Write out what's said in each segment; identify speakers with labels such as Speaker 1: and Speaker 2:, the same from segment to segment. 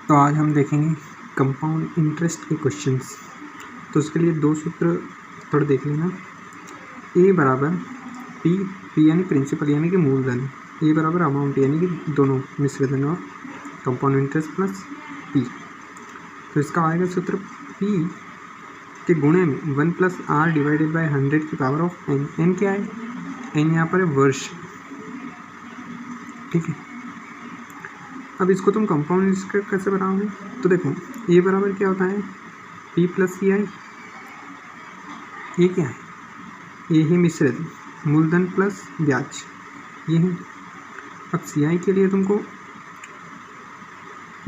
Speaker 1: तो आज हम देखेंगे कंपाउंड इंटरेस्ट के क्वेश्चंस। तो उसके लिए दो सूत्र थोड़ा देख लेना। ए बराबर पी, पी यानी प्रिंसिपल यानी कि मूलधन, ए बराबर अमाउंट यानी कि दोनों मिश्रधन और कंपाउंड इंटरेस्ट प्लस पी। तो इसका आएगा सूत्र पी के गुणे में 1 प्लस आर डिवाइडेड बाई 100 की पावर ऑफ एन। एन क्या है? एन यहाँ पर है वर्ष, ठीक है। अब इसको तुम कंपाउंड इंटरेस्ट कैसे बनाओगे? तो देखो ए बराबर क्या होता है? पी प्लस सी आई। ये क्या है? ये ही मिश्रित मूलधन प्लस ब्याज, ये है। अब सी आई के लिए तुमको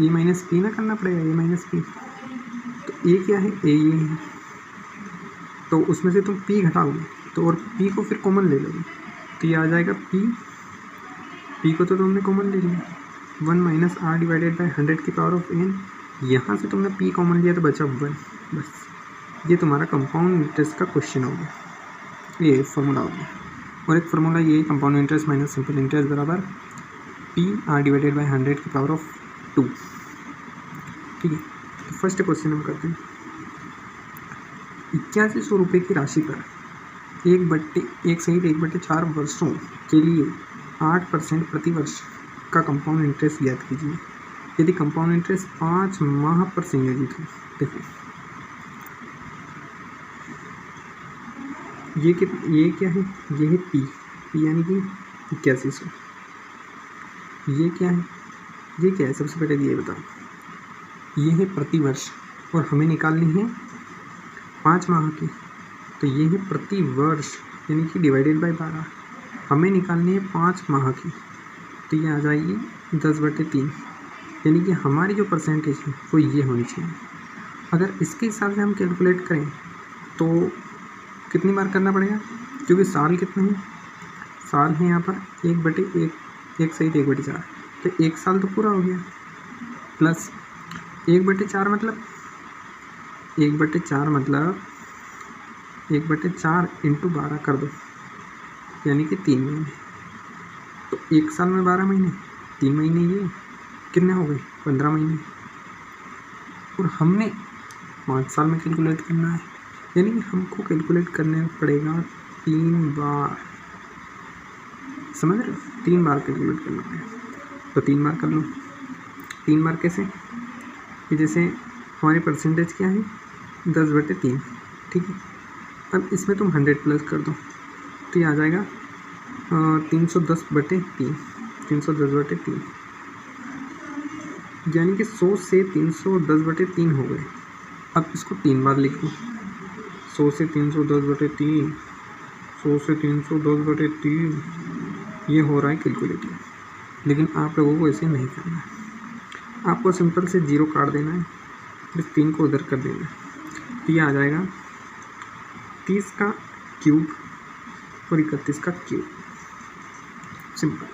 Speaker 1: ए माइनस पी ना करना पड़ेगा, ए माइनस पी। तो ए क्या है? ए ये है। तो उसमें से तुम पी घटाओगे तो और पी को फिर कॉमन ले लोगे तो ये आ जाएगा पी। पी को तो तुमने कॉमन ले लिया, 1 माइनस आर डिवाइडेड बाई 100 की पावर ऑफ एन। यहाँ से तुमने पी कॉमन लिया तो बचा 1। बस ये तुम्हारा कंपाउंड इंटरेस्ट का क्वेश्चन हो गया, ये फॉर्मूला हो गया। और एक फार्मूला ये compound interest minus simple interest बराबर पी आर डिवाइडेड बाई 100 की पावर ऑफ 2, ठीक है। तो फर्स्ट क्वेश्चन हम करते हैं। 8100 रुपये की राशि पर 1/4 वर्षों के लिए 8% प्रति वर्ष का कंपाउंड इंटरेस्ट ज्ञात कीजिए यदि कंपाउंड इंटरेस्ट 5 माह पर संयोजित हो। देखो ये क्या है? ये है पी, पी यानी कि 8100। ये क्या है? ये क्या है? सबसे पहले ये बताओ। ये है प्रति वर्ष और हमें निकालनी है 5 माह की, तो ये है प्रति वर्ष यानी कि डिवाइडेड बाई 12। हमें निकालनी है 5 माह की, तो ये आ जाएगी 10/3 यानी कि हमारी जो परसेंटेज है वो ये होनी चाहिए। अगर इसके हिसाब से हम कैलकुलेट करें तो कितनी बार करना पड़ेगा? क्योंकि साल कितने हैं? साल है यहाँ पर 1/1, 1 सहित 1/4, तो 1 साल तो पूरा हो गया। प्लस 1/4 मतलब 1/4 मतलब 1/4 इंटू 12 कर दो यानी कि 3 महीने। तो 1 साल में 12 महीने, 3 महीने, ये कितने हो गए? 15 महीने। और हमने 5 साल में कैलकुलेट करना है, यानी कि हमको कैलकुलेट करने पड़ेगा 3 बार। समझ रहे हो? 3 बार कैलकुलेट करना पड़ेगा। तो 3 बार कर लो। 3 बार कैसे? कि जैसे हमारी परसेंटेज क्या है? 10/3, ठीक है। अब इसमें तुम 100 प्लस कर दो तो ये आ जाएगा 310/3, 310/3 यानी कि 100 से 310/3 हो गए। अब इसको 3 बार लिख लो। 100 से 310/3, 100 से 310/3, ये हो रहा है कैलकुलेटिव। लेकिन आप लोगों को ऐसे नहीं करना है, आपको सिंपल से 0 काट देना है, बस 3 को उधर कर देना है। तो ये आ जाएगा 30 का क्यूब और 31 का क्यूब, सिंपल।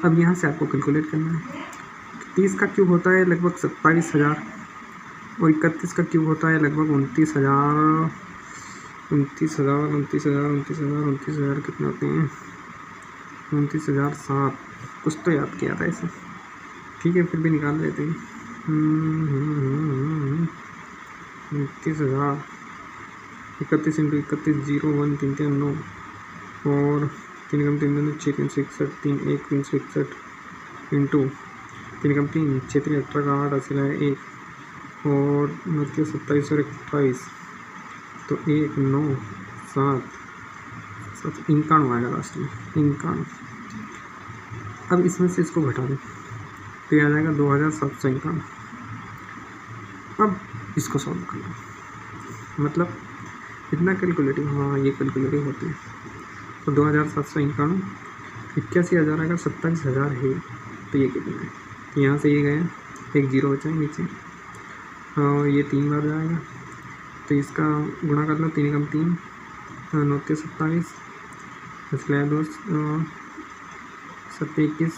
Speaker 1: अब यहाँ से आपको कैलकुलेट करना है। 30 का क्यूब होता है लगभग 27,000 और 31 का क्यूब होता है लगभग 29,000। 29,000 कितने होते हैं? 29,007, कुछ तो याद किया था इसे, ठीक है, फिर भी निकाल लेते हैं। 29,000, 31 इंटू 31, 0, 1, 3, 3, 9 और 3 कम 3 2 6, 361, 3 1 361 इंटू 3 कम 3 6 3 18 का 8 असल है 1 और 29 27 और 28, तो 1 9 7 7 91 आएगा लास्ट में, 91। अब इसमें से इसको घटा दें तो ये आ जाएगा 2751। अब इसको सॉल्व कर लो, मतलब इतना कैलकुलेटिव, हाँ ये कैलकुलेटिव होते हैं। तो 2751, 81,000 आएगा, 27,000 है, तो ये कितना है? तो यहाँ से ये गया, एक 0 बचा है नीचे, और ये 3 बार जाएगा, तो इसका गुणा कर लो। 3 कम 3 9 के 27, 2 7 21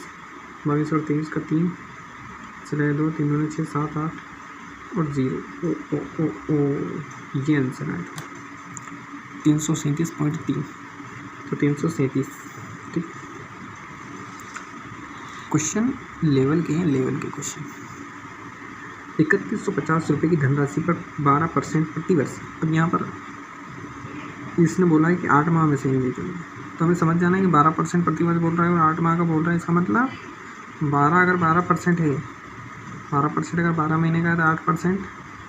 Speaker 1: 22 और 23 का 3 2 3 2 6 7 8 और 0। ओ ये आंसर आएगा 337.3। तो 337, ठीक। क्वेश्चन लेवल के हैं, लेवल के क्वेश्चन। 3150 रुपये की धनराशि पर 12% प्रतिवर्ष। अब यहाँ पर इसने बोला है कि 8 माह में से ही ले चलेंगे, तो हमें समझ जाना है कि 12% प्रतिवर्ष बोल रहा है और 8 माह का बोल रहा है। इसका मतलब 12 अगर 12% है, 12% अगर 12 महीने का है तो 8%,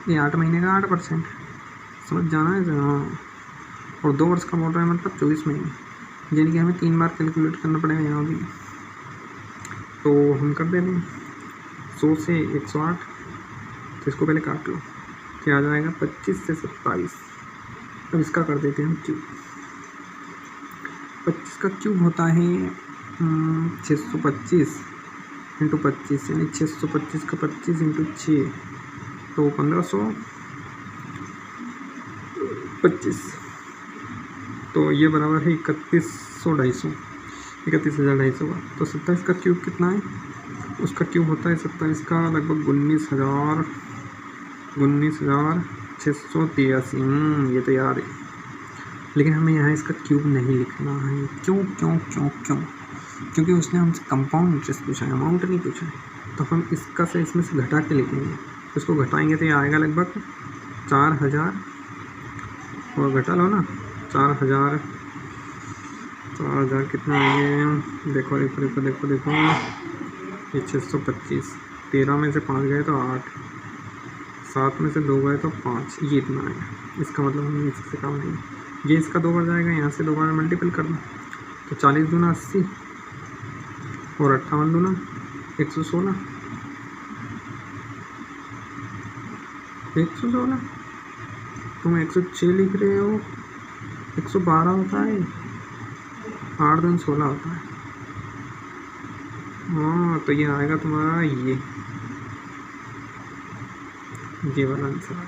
Speaker 1: ये 8 महीने का 8%, समझ जाना है। हाँ, और 2 वर्ष का बोल रहा है मतलब 24 महीने, यानी कि हमें 3 बार कैलकुलेट करना पड़ेगा यहाँ भी। तो हम कर देते हैं 100 से 108, तो इसको पहले काट लो, क्या आ जाएगा 25 से 27। अब इसका कर देते हैं हम क्यूब। 25 का क्यूब होता है 625 इंटू 25, यानी 625 का 25 इंटू 6, तो 1525, तो ये बराबर है 31,250 का। तो 27 का क्यूब कितना है, उसका क्यूब होता है 27 का लगभग 19,683। ये तो याद है, लेकिन हमें यहाँ इसका क्यूब नहीं लिखना है। क्योंकि उसने हमसे कंपाउंड इंटरेस्ट पूछा है, अमाउंट नहीं पूछा है। तो हम इसका से इसमें से घटा के लिखेंगे, इसको घटाएंगे तो ये आएगा लगभग 4000, और घटा लो ना 4000 कितना आएंगे, देखो ये 625, 13 में से 5 गए तो 8, 7 में से 2 गए तो 5, ये इतना आएगा। इसका मतलब हमें इससे काम नहीं, ये इसका 2 बार जाएगा, यहाँ से 2 बार मल्टीपल कर दो, तो 40 दूना 80 और 58 दूना 116, 116 तुम 106 लिख रहे हो, 112 होता है, 8 दूनी 16 होता है। हाँ, तो ये आएगा तुम्हारा ये वाला आंसर है,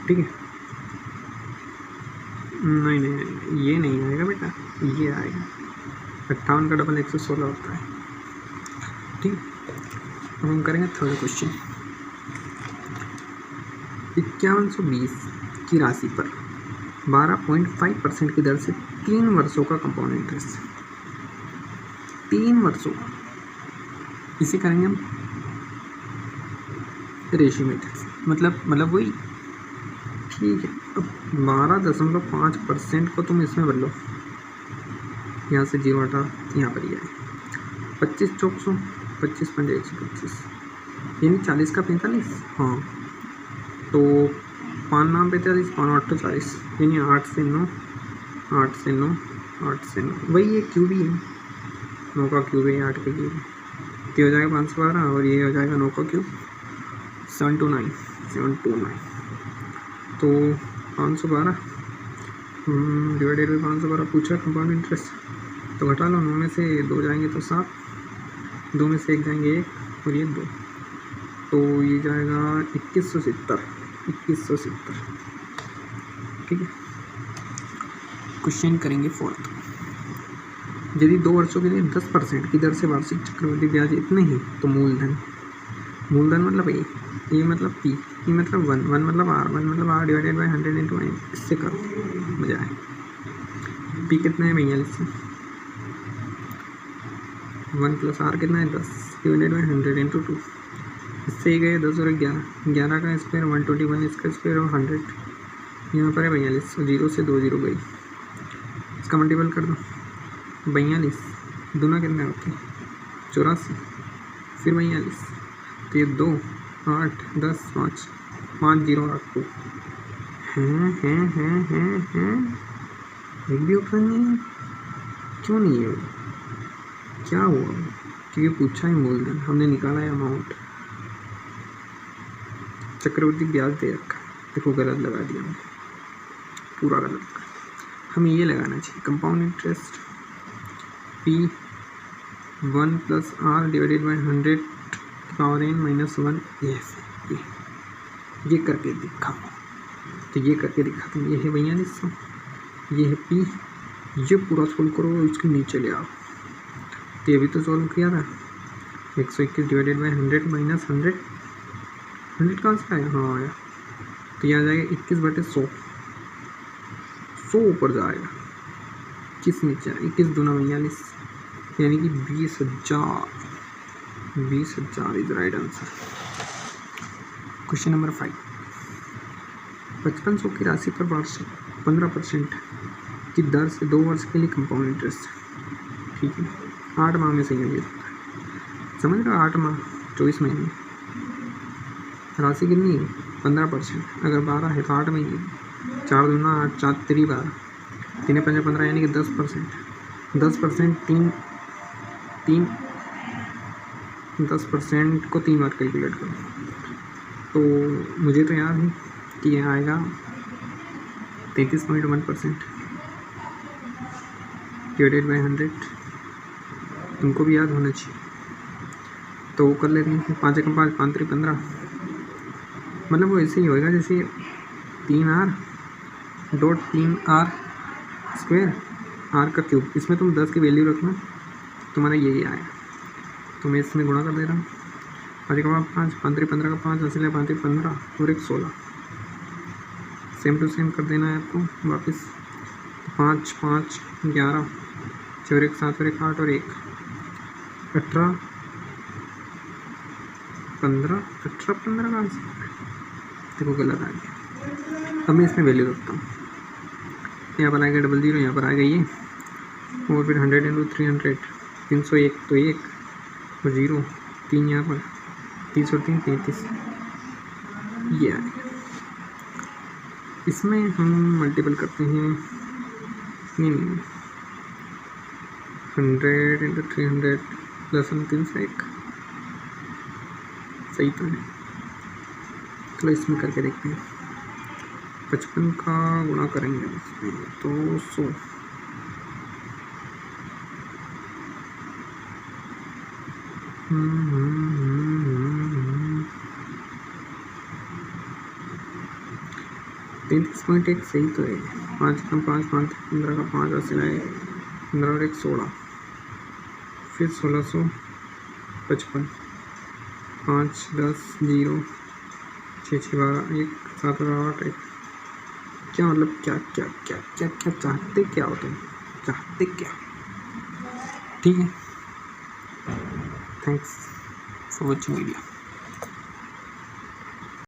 Speaker 1: ठीक है। नहीं, ये नहीं आएगा बेटा, ये आएगा 58 का डबल 116 होता है, ठीक। अब हम करेंगे थर्ड क्वेश्चन। 5120 की राशि पर 12.5% की दर से 3 वर्षों का कंपाउंड इंटरेस्ट, 3 वर्षों का, इसे करेंगे हम रेशियो मेथड, मतलब वही, ठीक है। अब 12.5% को तुम इसमें बदलो, यहाँ से 0 हटा, यहाँ पर ही आए 25 चौक 100, 25 पंजे 125, यानी 40 का 45। हाँ, तो 5 नाम 45, 5 8 तो 40, यानी 8 से 9, 8 से 9, 8 से 9, वही ये क्यूब ही है, 9 का क्यूब है, 8 का क्यूब है, ये हो जाएगा 512, और ये हो जाएगा 9 का क्यूब 729। तो 512 डिवाइडेड बाई 512 पूछा कंपाउंड इंटरेस्ट, तो घटा लो, 9 में से 2 जाएंगे तो 7, 2 में से 1 जाएंगे 1, और ये 2, तो ये जाएगा 2170, ठीक है। क्वेश्चन करेंगे फोर्थ। यदि 2 वर्षों के लिए 10% की दर से वार्षिक चक्रवृद्धि ब्याज इतने ही, तो मूलधन मतलब ए मतलब पी, ई मतलब 1 मतलब आर, 1 मतलब आर डिवाइडेड बाई 100 इंटू 9, इससे करो मजा आए। पी कितना है 42, 1 प्लस आर कितना है 10 डिवाइडेड बाई 100 इंटू 2, इससे ही गए 10 और 11, 11 का स्क्वायर 121, इसका स्क्वायर 100, यहाँ पर है 42, 0 से 2 0 गई, इसका मल्टीपल कर दो, 42 दूना कितना होती है 84, फिर 42, तो ये 2 8 10 5 5 0 8 2 हैं, एक भी ऑप्शन नहीं है, क्यों नहीं है, क्या हुआ? क्योंकि पूछा ही मूलधन, हमने निकाला है अमाउंट, चक्रवृद्धि ब्याज दे रखा, देखो गलत लगा दिया हमने, पूरा गलत। हमें ये लगाना चाहिए compound interest P 1 plus R divided by 100 power n minus 1, ये करके दिखा, तो ये करके दिखाते हैं। ये है 4200, ये है P, ये पूरा सोल्व करो और उसके नीचे ले आओ, तो ये भी तो सोल्व किया था, 121 डिवाइडेड बाई 100 माइनस 100 कहाँ से आया, हाँ आया, तो यहाँ जाएगा 21/100, 100 ऊपर जाएगा, किस नीचे 21 दूना 42, यानी कि 20,000 is right answer. Question number 5, 5500 की राशि पर वार्षिक 15% की दर से 2 वर्ष के लिए कंपाउंड इंटरेस्ट, ठीक है, 8 माह में संयोजित होता है। समझ रहे हो, 8 माह 24 महीने, राशि कितनी है 15%, अगर 12 है तो 8 महीने, 4 दूना 8, 4 3 12, 3 5 15 यानी कि 10%, 10% को 3 बार कैलकुलेट करो तो मुझे तो याद है कि यह आएगा 33.1% डिवाइडेड बाई 100, तुमको भी याद होना चाहिए। तो वो कर लेते हैं, 5 एकम 5, 5 3 15, मतलब वो ऐसे ही होएगा जैसे 3r स्क्वायर r का क्यूब, इसमें तुम 10 की वैल्यू रखना, तुम्हारा यही आएगा। तो मैं इसमें गुणा कर दे रहा हूँ, 5 एकम 5, 5 3 15 का 5 हासिल है, 5 3 15 और 1 16, सेम टू सेम कर देना है आपको वापस। 5 5 11, 4 1 7 और 1 8 और 1 18 15 कहाँ से देखो गलत आ गया। अब मैं इसमें वैल्यू रखता हूँ, यहाँ पर आएगा 00, यहाँ पर आएगा ये, और फिर 100 × 300, 301 तो 1 और 0 3 यहाँ पर, 30 और 3 33, ये आएगा। इसमें हम मल्टीपल करते हैं, नहीं 100 × 300 प्लस 301, सही तो है। चलो इसमें करके देखते हैं, 55 का गुणा करेंगे इसमें तो 100, $33.1 सही तो है। 5 कम 5 5 15 का 5 हासिल है, 15 और 1 16, फिर 1655, 5 10 0 6 6 12 1 7 और 8 1, क्या मतलब क्या क्या क्या क्या क्या चाहते क्या हो तुम, चाहते क्या, ठीक है। Thanks for watching video.